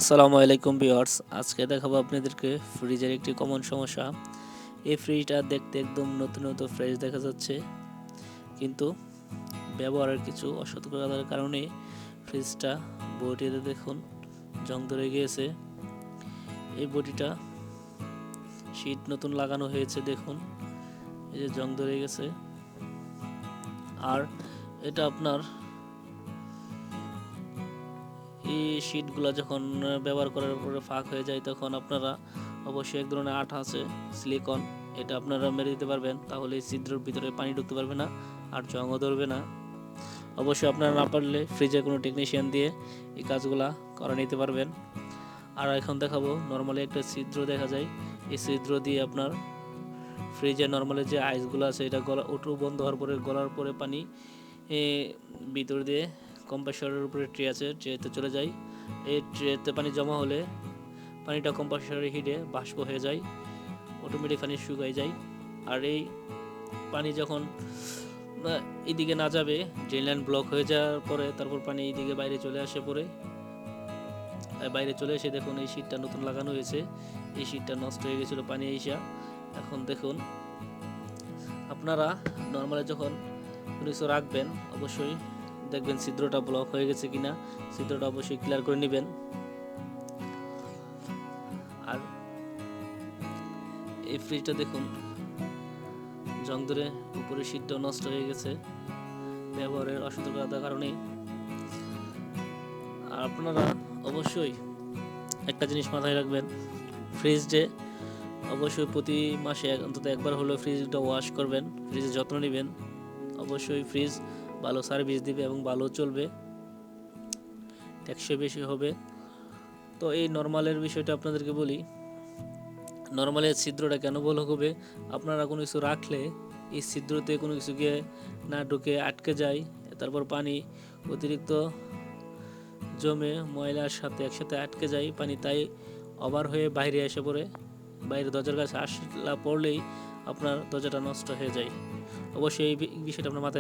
আসসালামু আলাইকুম ভিউয়ার্স, আজকে দেখাবো আপনাদেরকে ফ্রিজের একটি কমন সমস্যা। এই ফ্রিজটা দেখতে একদম নতুন নতুন ফ্রেশ দেখা যাচ্ছে, কিন্তু ব্যবহারের কিছু অসতর্কতার কারণে ফ্রিজটা বডিতে দেখুন জং ধরে গিয়েছে। এই বডিটা শীট নতুন লাগানো হয়েছে, দেখুন এই যে জং ধরে গেছে। আর এটা আপনার এই শীটগুলো যখন ব্যবহার করার পরে ফাঁক হয়ে যায়, তখন আপনারা অবশ্যই এক ধরনের আঠা আছে সিলিকন, এটা আপনারা মেরে দিতে পারবেন, তাহলে এই ছিদ্রের ভিতরে পানি ঢুকতে পারবে না আর জংও ধরবে না। অবশ্যই আপনারা না পারলে ফ্রিজের কোনো টেকনিশিয়ান দিয়ে এই কাজগুলা করে নিতে পারবেন। আর এখন দেখাবো নর্মালি একটা ছিদ্র দেখা যায়, এই ছিদ্র দিয়ে আপনার ফ্রিজে নর্মালি যে আইসগুলো আছে এটা গলা ওঠু বন্ধ হওয়ার পরে গলার পরে পানি ভিতর দিয়ে কম্প্রেসরের উপরে ট্রে আছে, ট্রেতে চলে যায়। এই ট্রেতে পানি জমা হলে পানিটা কম্প্রেসরের হিটে বাষ্প হয়ে যায়, অটোমেটিক পানি শুকায় যায়। আর এই পানি যখন এইদিকে না যাবে, ড্রেন লাইন ব্লক হয়ে যাওয়ার পরে তারপর পানি এইদিকে বাইরে চলে আসে, পরে বাইরে চলে এসে দেখুন এই শীটটা নতুন লাগানো হয়েছে, এই শীটটা নষ্ট হয়ে গেছিলো পানি এসে। এখন দেখুন আপনারা নর্মালি যখন কিছু রাখবেন অবশ্যই দেখবেন ছিদ্রটা ব্লক হয়ে গেছে কিনা, ছিদ্রটা অবশ্যই ক্লিয়ার করে নেবেন। আর এই ফ্রিজটা দেখুন জং ধরে উপরে শীটটাও নষ্ট হয়ে গেছে ব্যবহারের অসতর্কতার কারণে। আর আপনারা অবশ্যই একটা জিনিস মাথায় রাখবেন, ফ্রিজে অবশ্যই প্রতি মাসে অন্তত একবার হলেও ফ্রিজটা ওয়াশ করবেন, ফ্রিজের যত্ন নেবেন। অবশ্যই ফ্রিজ ভালো সার্ভিস দিবে এবং ভালো চলবে, টেকসই বেশি হবে। তো এই নর্মালের বিষয়টা আপনাদেরকে বলি, নর্মালের ছিদ্রটা কেন ব্লক হবে, আপনারা কোনো কিছু রাখলে এই ছিদ্রতে কোনো কিছু গিয়ে না ঢুকে আটকে যায়, তারপর পানি অতিরিক্ত জমে ময়লার সাথে একসাথে আটকে যায় পানি, তাই ওভার হয়ে বাইরে এসে পড়ে, বাইরে দরজার কাছে আসলা পড়লেই আপনার দরজাটা নষ্ট হয়ে যায়। অবশ্যই এই বিষয়টা আপনার মাথায়